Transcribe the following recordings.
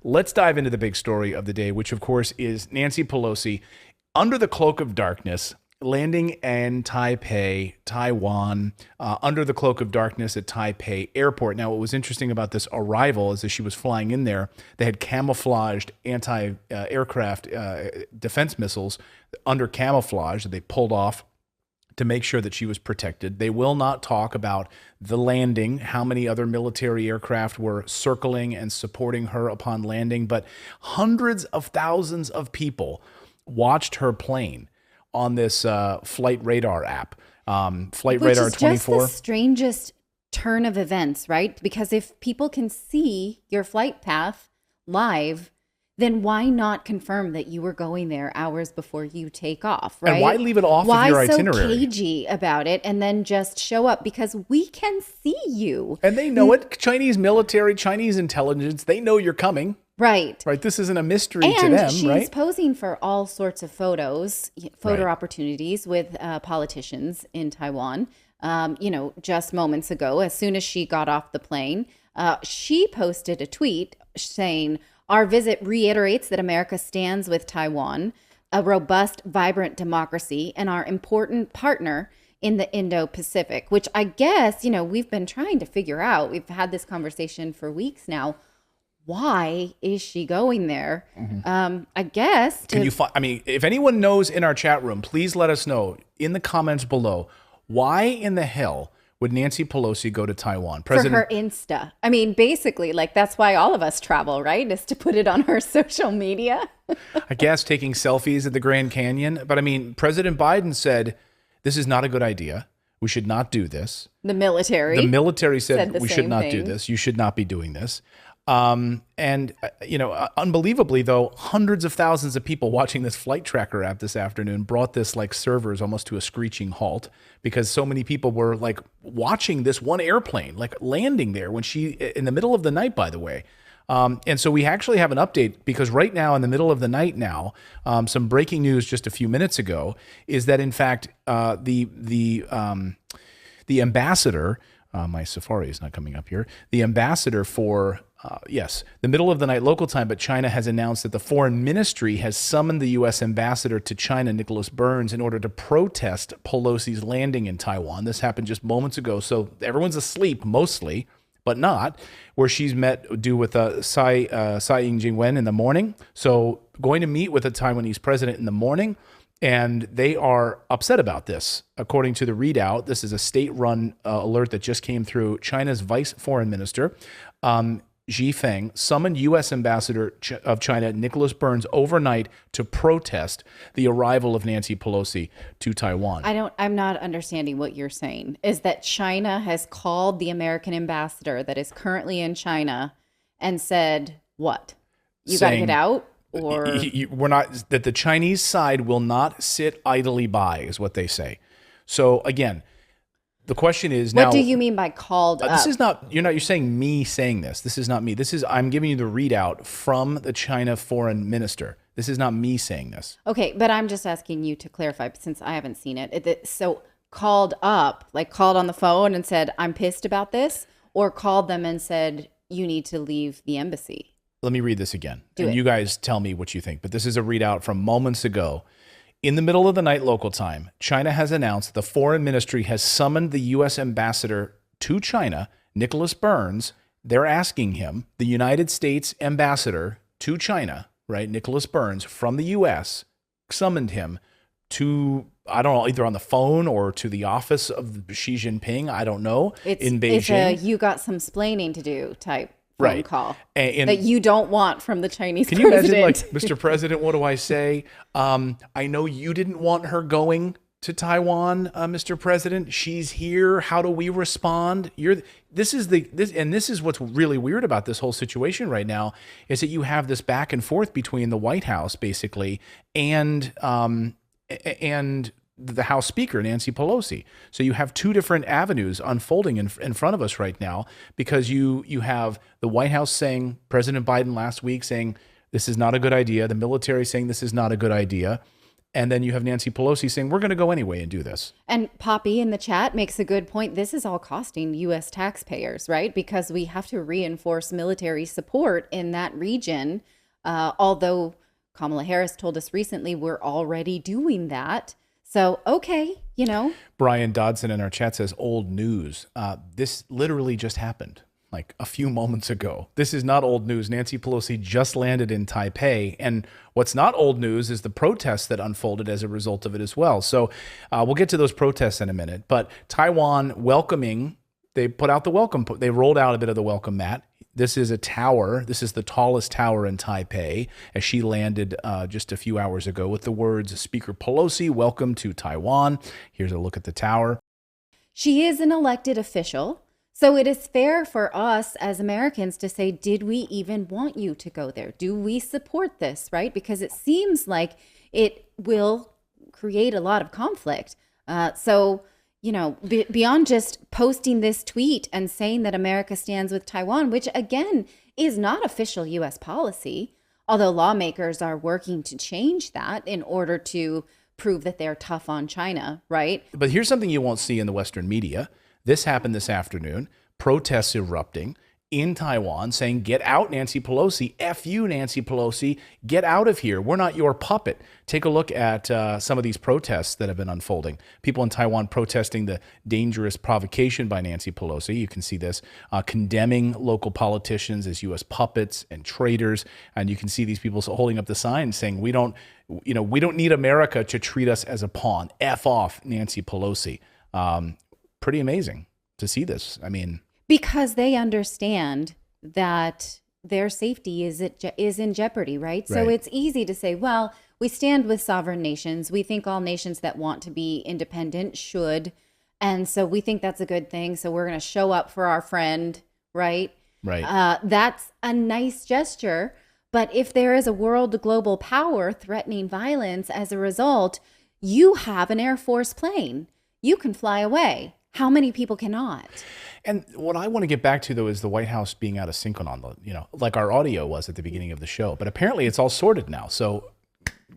let's dive into the big story of the day, which of course is Nancy Pelosi under the cloak of darkness, landing in Taipei, Taiwan, under the cloak of darkness at Taipei Airport. Now, what was interesting about this arrival is as she was flying in there, they had camouflaged anti-aircraft defense missiles under camouflage that they pulled off to make sure that she was protected. They will not talk about the landing, how many other military aircraft were circling and supporting her upon landing, but hundreds of thousands of people watched her plane on this flight radar app, Flight Radar 24. Which is just the strangest turn of events, right? Because if people can see your flight path live, then why not confirm that you were going there hours before you take off, right? And why leave it off of your itinerary? Why so cagey about it and then just show up? Because we can see you. And they know it. Chinese military, Chinese intelligence, they know you're coming. Right. Right. This isn't a mystery to them, right? And she's posing for all sorts of photo opportunities with politicians in Taiwan. Just moments ago, as soon as she got off the plane, she posted a tweet saying, "Our visit reiterates that America stands with Taiwan, a robust, vibrant democracy, and our important partner in the Indo-Pacific," which I guess, we've been trying to figure out. We've had this conversation for weeks now. Why is she going there? I guess. If anyone knows in our chat room, please let us know in the comments below. Why in the hell would Nancy Pelosi go to Taiwan? For her Insta. Basically, that's why all of us travel, right? Is to put it on our social media. I guess taking selfies at the Grand Canyon. But President Biden said, this is not a good idea. We should not do this. The military said we should not do this. You should not be doing this. Unbelievably though, hundreds of thousands of people watching this flight tracker app this afternoon brought this servers almost to a screeching halt because so many people were watching this one airplane landing there when she in the middle of the night, by the way. And so we actually have an update because right now in the middle of the night now, some breaking news just a few minutes ago is that in fact, the ambassador, my Safari is not coming up here. The ambassador for, the middle of the night local time, but China has announced that the foreign ministry has summoned the U.S. ambassador to China, Nicholas Burns, in order to protest Pelosi's landing in Taiwan. This happened just moments ago. So everyone's asleep mostly, but not, where she's due with Tsai Ing-wen in the morning. So going to meet with the Taiwanese president in the morning. And they are upset about this. According to the readout, this is a state-run alert that just came through. China's vice foreign minister, Xi Feng, summoned U.S. Ambassador of China, Nicholas Burns, overnight to protest the arrival of Nancy Pelosi to Taiwan. I'm not understanding what you're saying. Is that China has called the American ambassador that is currently in China and said, what? You got to get out? Or we're not, that the Chinese side will not sit idly by is what they say. So again, the question is now, what do you mean by called up? This is not, you're saying me saying this. This is not me. I'm giving you the readout from the China foreign minister. This is not me saying this. Okay. But I'm just asking you to clarify since I haven't seen it. So called up, called on the phone and said, I'm pissed about this, or called them and said, you need to leave the embassy. Let me read this again. You guys tell me what you think. But this is a readout from moments ago. In the middle of the night local time, China has announced the foreign ministry has summoned the U.S. ambassador to China, Nicholas Burns. They're asking him, the United States ambassador to China, right, Nicholas Burns from the U.S., summoned him to, I don't know, either on the phone or to the office of Xi Jinping, I don't know, in Beijing. It's a you got some splaining to do type phone call and that you don't want from the Chinese president. Can you imagine, Mr. President, what do I say? I know you didn't want her going to Taiwan, Mr. President. She's here. How do we respond? This is what's really weird about this whole situation right now is that you have this back and forth between the White House, basically, and the House Speaker, Nancy Pelosi. So you have two different avenues unfolding in front of us right now because you have the White House saying, President Biden last week saying, this is not a good idea. The military saying this is not a good idea. And then you have Nancy Pelosi saying, we're going to go anyway and do this. And Poppy in the chat makes a good point. This is all costing U.S. taxpayers, right? Because we have to reinforce military support in that region. Although Kamala Harris told us recently we're already doing that. So, okay, Brian Dodson in our chat says, old news. This literally just happened like a few moments ago. This is not old news. Nancy Pelosi just landed in Taipei. And what's not old news is the protests that unfolded as a result of it as well. So we'll get to those protests in a minute. But Taiwan welcoming, they put out the welcome, they rolled out a bit of the welcome mat. This is a tower. This is the tallest tower in Taipei, as she landed just a few hours ago with the words, Speaker Pelosi, welcome to Taiwan. Here's a look at the tower. She is an elected official. So it is fair for us as Americans to say, did we even want you to go there? Do we support this, right? Because it seems like it will create a lot of conflict. Beyond just posting this tweet and saying that America stands with Taiwan, which again is not official U.S. policy, although lawmakers are working to change that in order to prove that they're tough on China, right? But here's something you won't see in the Western media. This happened this afternoon. Protests erupting in Taiwan saying, get out, Nancy Pelosi. F you, Nancy Pelosi. Get out of here. We're not your puppet. Take a look at some of these protests that have been unfolding. People in Taiwan protesting the dangerous provocation by Nancy Pelosi. You can see this, condemning local politicians as U.S. puppets and traitors. And you can see these people holding up the signs saying, we don't need America to treat us as a pawn. F off, Nancy Pelosi. Pretty amazing to see this. I mean, because they understand that their safety is in jeopardy, right? So it's easy to say, well, we stand with sovereign nations. We think all nations that want to be independent should. And so we think that's a good thing. So we're going to show up for our friend, right? Right. That's a nice gesture. But if there is a world global power threatening violence as a result, you have an Air Force plane. You can fly away. How many people cannot? And what I want to get back to, though, is the White House being out of sync on like our audio was at the beginning of the show. But apparently it's all sorted now. So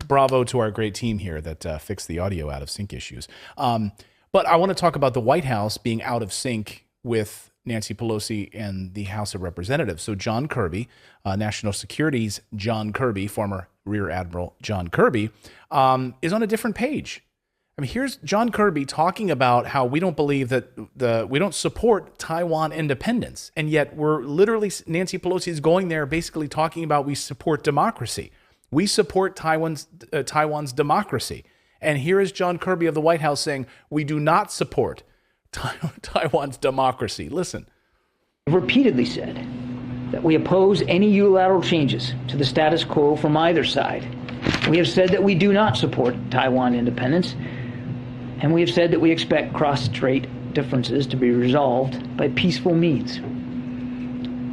bravo to our great team here that fixed the audio out of sync issues. But I want to talk about the White House being out of sync with Nancy Pelosi and the House of Representatives. So John Kirby, National Security's John Kirby, former Rear Admiral John Kirby, is on a different page. I mean, here's John Kirby talking about how we don't believe that we don't support Taiwan independence. And yet we're literally, Nancy Pelosi is going there basically talking about we support democracy. We support Taiwan's democracy. And here is John Kirby of the White House saying we do not support Taiwan's democracy. Listen. We've repeatedly said that we oppose any unilateral changes to the status quo from either side. We have said that we do not support Taiwan independence. And we have said that we expect cross-strait differences to be resolved by peaceful means.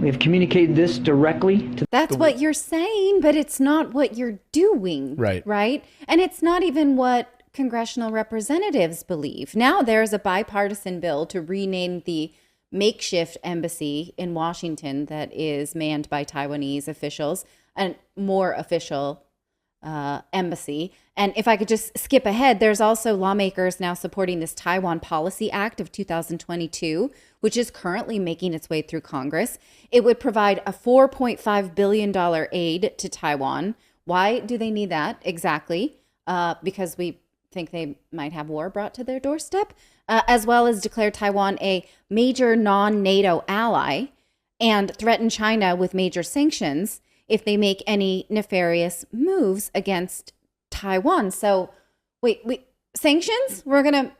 We have communicated this directly to... That's what you're saying, but it's not what you're doing. Right? And it's not even what congressional representatives believe. Now there's a bipartisan bill to rename the makeshift embassy in Washington that is manned by Taiwanese officials a more official embassy. And if I could just skip ahead, there's also lawmakers now supporting this Taiwan Policy Act of 2022, which is currently making its way through Congress. It would provide a $4.5 billion aid to Taiwan. Why do they need that exactly? Because we think they might have war brought to their doorstep, as well as declare Taiwan a major non-NATO ally and threaten China with major sanctions if they make any nefarious moves against Taiwan. So wait, sanctions? We're going to,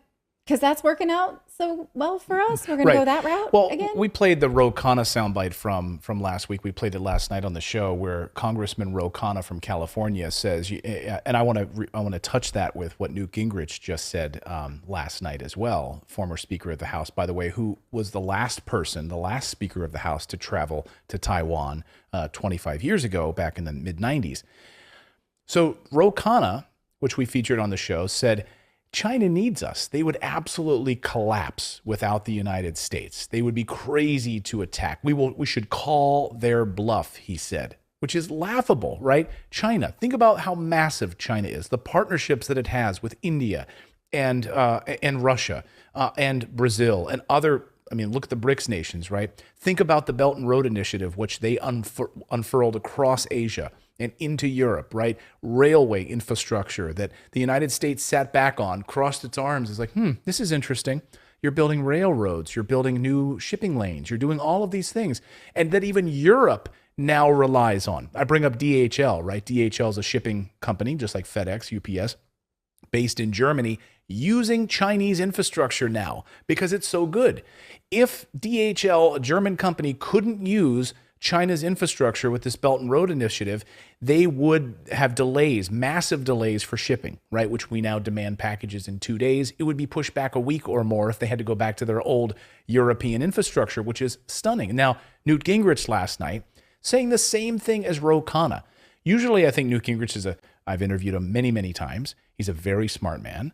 because that's working out so well for us. We're going to go that route again? We played the Ro Khanna soundbite from last week. We played it last night on the show where Congressman Ro Khanna from California says, and I want to touch that with what Newt Gingrich just said last night as well, former Speaker of the House, by the way, who was the last Speaker of the House to travel to Taiwan 25 years ago, back in the mid-90s. So Ro Khanna, which we featured on the show, said, China needs us. They would absolutely collapse without the United States. They would be crazy to attack. We should call their bluff, he said, which is laughable, right? China, think about how massive China is, the partnerships that it has with India and Russia and Brazil and other. I mean, look at the BRICS nations, right? Think about the Belt and Road Initiative, which they unfurled across Asia and into Europe, right? Railway infrastructure that the United States sat back on, crossed its arms, is like, this is interesting. You're building railroads, you're building new shipping lanes, you're doing all of these things. And that even Europe now relies on. I bring up DHL, right? DHL is a shipping company, just like FedEx, UPS, based in Germany, using Chinese infrastructure now because it's so good. If DHL, a German company, couldn't use China's infrastructure with this Belt and Road Initiative, they would have delays, massive delays for shipping, right? Which we now demand packages in 2 days. It would be pushed back a week or more if they had to go back to their old European infrastructure, which is stunning. Now, Newt Gingrich last night saying the same thing as Ro Khanna. Usually I think Newt Gingrich I've interviewed him many, many times. He's a very smart man.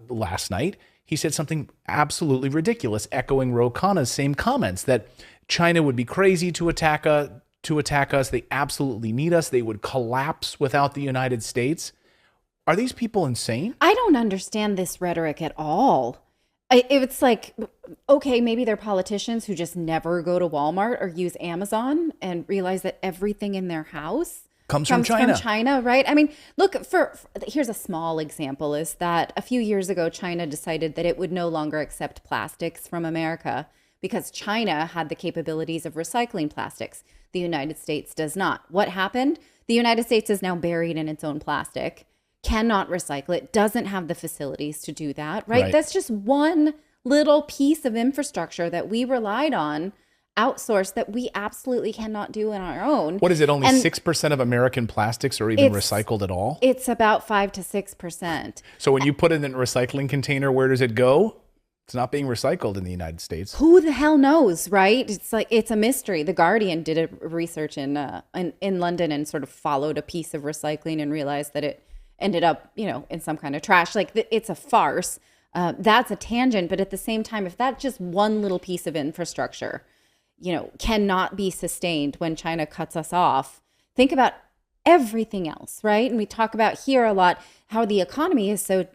Last night, he said something absolutely ridiculous, echoing Ro Khanna's same comments that China would be crazy to attack us. They absolutely need us. They would collapse without the United States. Are these people insane? I don't understand this rhetoric at all. It's like, okay, maybe they're politicians who just never go to Walmart or use Amazon and realize that everything in their house comes from China, right? I mean, look, here's a small example is that a few years ago, China decided that it would no longer accept plastics from America because China had the capabilities of recycling plastics. The United States does not. What happened? The United States is now buried in its own plastic, cannot recycle it, doesn't have the facilities to do that, right? That's just one little piece of infrastructure that we relied on, outsourced, that we absolutely cannot do on our own. What is it? Only 6% of American plastics are even recycled at all? It's about 5 to 6%. So when you put it in a recycling container, where does it go? It's not being recycled in the United States. Who the hell knows, right? It's like, it's a mystery. The Guardian did a research in London and sort of followed a piece of recycling and realized that it ended up, in some kind of trash. Like, it's a farce. That's a tangent. But at the same time, if that's just one little piece of infrastructure, cannot be sustained when China cuts us off, think about everything else, right? And we talk about here a lot how the economy is so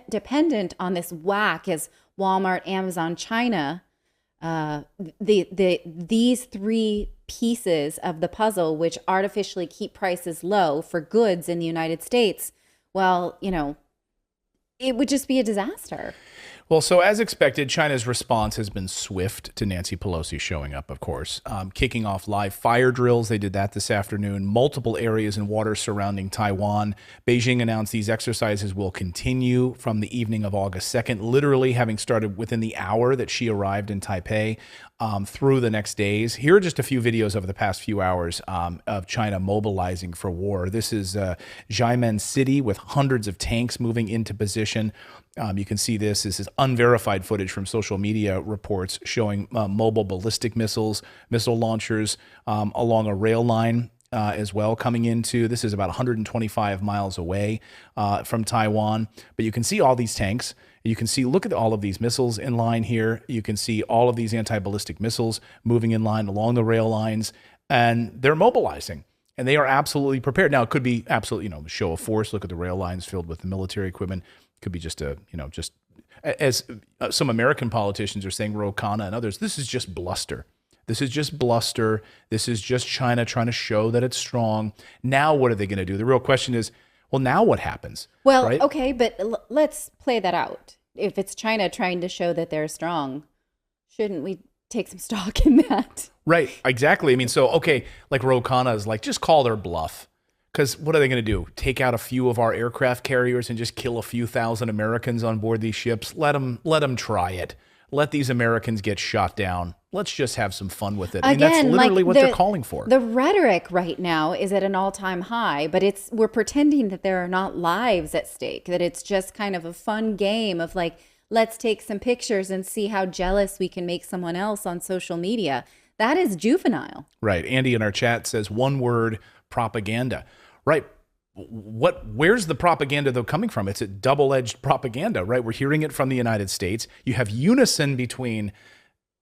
dependent on this whack as Walmart, Amazon, China. These three pieces of the puzzle, which artificially keep prices low for goods in the United States, well, it would just be a disaster. Well, so as expected, China's response has been swift to Nancy Pelosi showing up, of course, kicking off live fire drills. They did that this afternoon. Multiple areas in water surrounding Taiwan. Beijing announced these exercises will continue from the evening of August 2nd, literally having started within the hour that she arrived in Taipei, through the next days. Here are just a few videos over the past few hours of China mobilizing for war. This is Xiamen City with hundreds of tanks moving into position. You can see this. This is unverified footage from social media reports showing mobile ballistic missiles, missile launchers along a rail line as well coming into. This is about 125 miles away from Taiwan. But you can see all these tanks. You can see, look at all of these missiles in line here. You can see all of these anti-ballistic missiles moving in line along the rail lines. And they're mobilizing. And they are absolutely prepared. Now, it could be absolutely, a show of force. Look at the rail lines filled with the military equipment. Could be just as some American politicians are saying, Ro Khanna and others, this is just bluster. This is just bluster. This is just China trying to show that it's strong. Now, what are they going to do? The real question is, well, now what happens? Well, right? Okay, but let's play that out. If it's China trying to show that they're strong, shouldn't we take some stock in that? Right, exactly. I mean, so, okay, like Ro Khanna is like, just call their bluff. Because what are they going to do? Take out a few of our aircraft carriers and just kill a few thousand Americans on board these ships? Let them try it. Let these Americans get shot down. Let's just have some fun with it. I mean, that's literally what they're calling for. The rhetoric right now is at an all-time high, but we're pretending that there are not lives at stake, that it's just kind of a fun game of like, let's take some pictures and see how jealous we can make someone else on social media. That is juvenile. Right. Andy in our chat says one word, propaganda. Right. Where's the propaganda, though, coming from? It's a double-edged propaganda, right? We're hearing it from the United States. You have unison between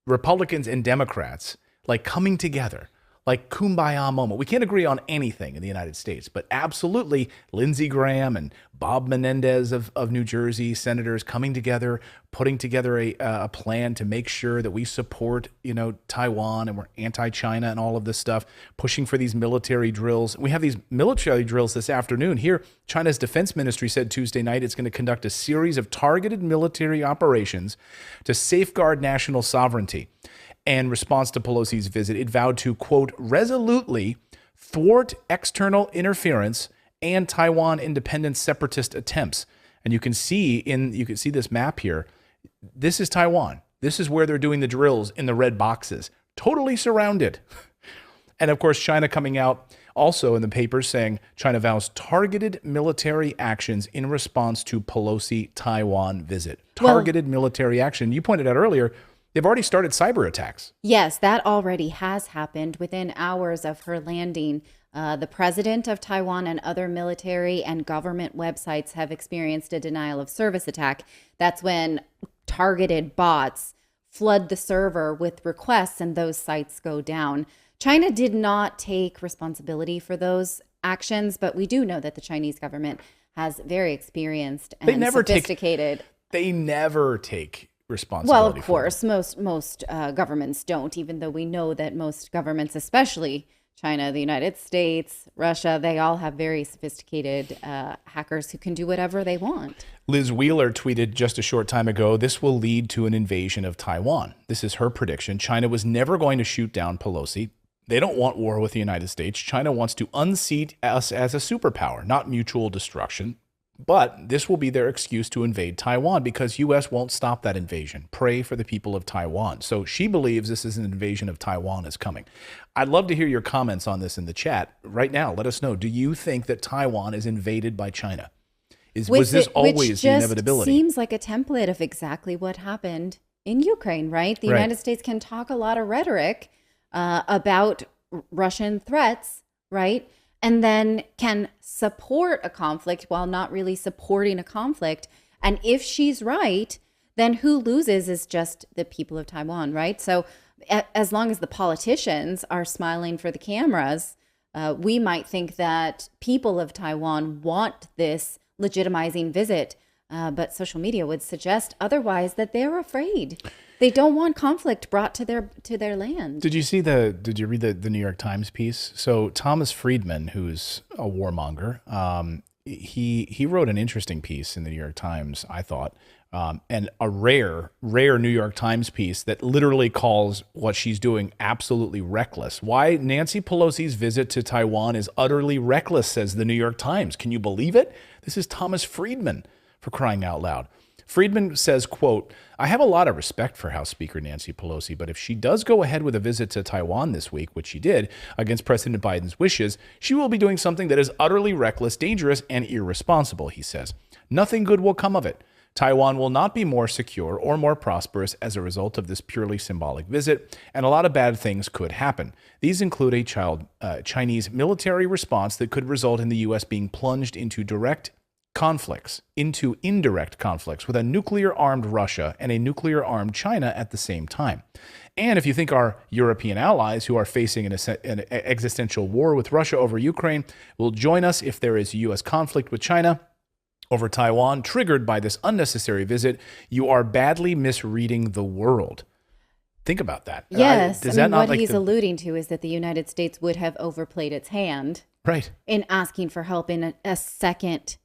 Republicans and Democrats, like coming together. like kumbaya moment. We can't agree on anything in the United States, but absolutely Lindsey Graham and Bob Menendez of New Jersey, senators coming together, putting together a plan to make sure that we support, Taiwan, and we're anti-China and all of this stuff, pushing for these military drills. We have these military drills this afternoon. Here, China's defense ministry said Tuesday night it's going to conduct a series of targeted military operations to safeguard national sovereignty. In response to Pelosi's visit, it vowed to, quote, resolutely thwart external interference and Taiwan independence separatist attempts. And you can see this map here. This is Taiwan. This is where they're doing the drills in the red boxes, totally surrounded. And of course, China coming out also in the papers saying China vows targeted military actions in response to Pelosi Taiwan visit. Targeted military action. You pointed out earlier, they've already started cyber attacks. Yes, that already has happened within hours of her landing. The president of Taiwan and other military and government websites have experienced a denial of service attack. That's when targeted bots flood the server with requests and those sites go down. China did not take responsibility for those actions, but we do know that the Chinese government has very experienced and sophisticated. They never take responsibility. Well, of course, most governments don't, even though we know that most governments, especially China, the United States, Russia, they all have very sophisticated hackers who can do whatever they want. Liz Wheeler tweeted just a short time ago, this will lead to an invasion of Taiwan. This is her prediction. China was never going to shoot down Pelosi. They don't want war with the United States. China wants to unseat us as a superpower, not mutual destruction. But this will be their excuse to invade Taiwan because U.S. won't stop that invasion. Pray for the people of Taiwan. So she believes this is an invasion of Taiwan is coming. I'd love to hear your comments on this in the chat right now. Let us know. Do you think that Taiwan is invaded by China? Was this always the inevitability? Which seems like a template of exactly what happened in Ukraine, right? The United States can talk a lot of rhetoric about Russian threats, right? And then can support a conflict while not really supporting a conflict. And if she's right, then who loses is just the people of Taiwan, right? So as long as the politicians are smiling for the cameras, we might think that people of Taiwan want this legitimizing visit. But social media would suggest otherwise, that they're afraid. They don't want conflict brought to their land. Did you read the New York Times piece? So Thomas Friedman, who's a warmonger, he wrote an interesting piece in the New York Times, I thought, and a rare New York Times piece that literally calls what she's doing absolutely reckless. Why Nancy Pelosi's visit to Taiwan is utterly reckless, says the New York Times. Can you believe it? This is Thomas Friedman, for crying out loud. Friedman says, quote, I have a lot of respect for House Speaker Nancy Pelosi, but if she does go ahead with a visit to Taiwan this week, which she did, against President Biden's wishes, she will be doing something that is utterly reckless, dangerous, and irresponsible, he says. Nothing good will come of it. Taiwan will not be more secure or more prosperous as a result of this purely symbolic visit, and a lot of bad things could happen. These include a Chinese military response that could result in the U.S. being plunged into indirect conflicts with a nuclear-armed Russia and a nuclear-armed China at the same time. And if you think our European allies who are facing an existential war with Russia over Ukraine will join us if there is U.S. conflict with China over Taiwan triggered by this unnecessary visit, you are badly misreading the world. Think about that. Yes. What he's alluding to is that the United States would have overplayed its hand in asking for help in a second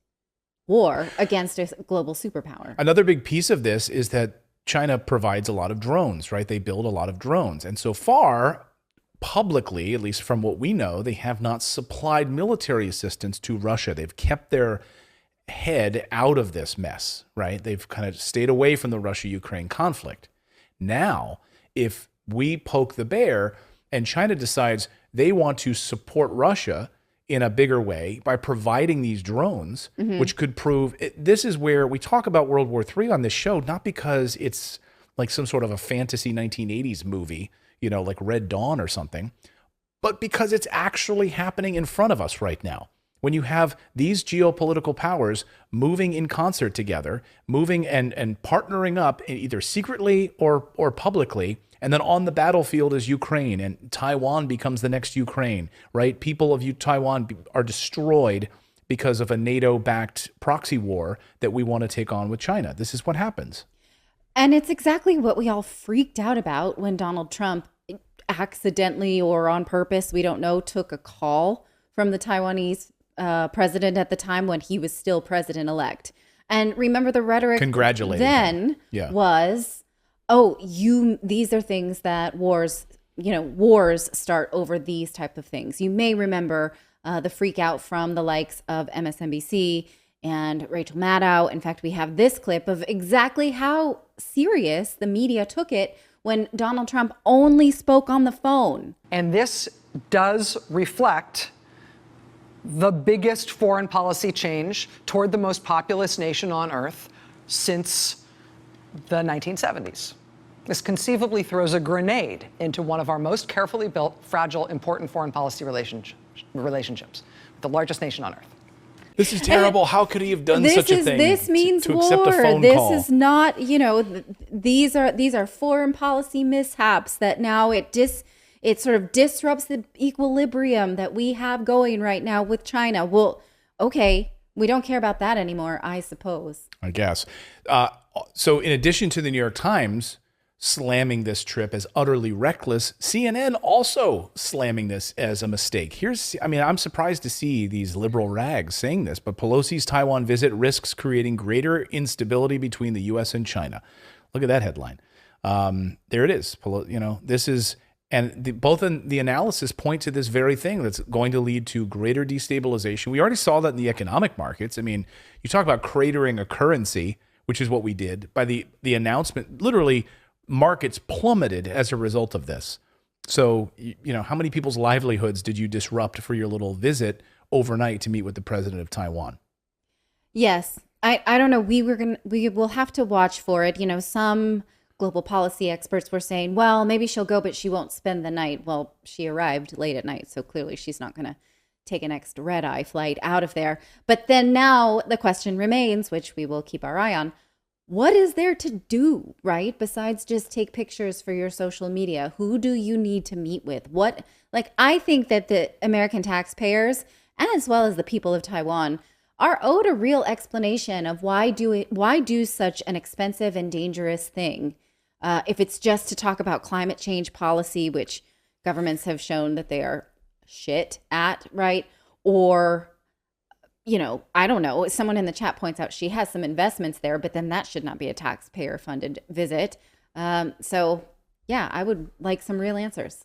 war against a global superpower. Another big piece of this is that China provides a lot of drones, right? They build a lot of drones. And so far, publicly, at least from what we know, they have not supplied military assistance to Russia. They've kept their head out of this mess, right? They've kind of stayed away from the Russia-Ukraine conflict. Now, if we poke the bear and China decides they want to support Russia in a bigger way by providing these drones, which could prove this is where we talk about World War III on this show, not because it's like some sort of a fantasy 1980s movie, like Red Dawn or something, but because it's actually happening in front of us right now. When you have these geopolitical powers moving in concert together, moving and partnering up either secretly or publicly, And then on the battlefield is Ukraine, and Taiwan becomes the next Ukraine, right? People of Taiwan are destroyed because of a NATO-backed proxy war that we want to take on with China. This is what happens. And it's exactly what we all freaked out about when Donald Trump accidentally or on purpose, we don't know, took a call from the Taiwanese president at the time when he was still president-elect. And remember, the rhetoric then was, these are things that wars start over these type of things. You may remember the freak out from the likes of MSNBC and Rachel Maddow. In fact, we have this clip of exactly how serious the media took it when Donald Trump only spoke on the phone. And this does reflect the biggest foreign policy change toward the most populous nation on earth since the 1970s. This conceivably throws a grenade into one of our most carefully built, fragile, important foreign policy relationships, the largest nation on earth. This is terrible. How could he have done such a thing? This means to war. Accept a phone this call? is not, these are foreign policy mishaps that now it sort of disrupts the equilibrium that we have going right now with China. Well, okay, we don't care about that anymore, I suppose. I guess. So in addition to the New York Times slamming this trip as utterly reckless, CNN also slamming this as a mistake. I'm surprised to see these liberal rags saying this, but Pelosi's Taiwan visit risks creating greater instability between the U.S. and China. Look at that headline. There it is. This is, and both in the analysis point to this very thing that's going to lead to greater destabilization. We already saw that in the economic markets. I mean, you talk about cratering a currency, which is what we did by the announcement. Literally, markets plummeted as a result of this. So, how many people's livelihoods did you disrupt for your little visit overnight to meet with the president of Taiwan? Yes. I don't know. We will have to watch for it. Some global policy experts were saying, well, maybe she'll go, but she won't spend the night. Well, she arrived late at night, so clearly she's not going to take a next red-eye flight out of there. But then now the question remains, which we will keep our eye on, what is there to do, right? Besides just take pictures for your social media? Who do you need to meet with? I think that the American taxpayers, and as well as the people of Taiwan, are owed a real explanation of why do such an expensive and dangerous thing. If it's just to talk about climate change policy, which governments have shown that they are shit at, right? Or I don't know. Someone in the chat points out she has some investments there, but then that should not be a taxpayer funded visit. I would like some real answers.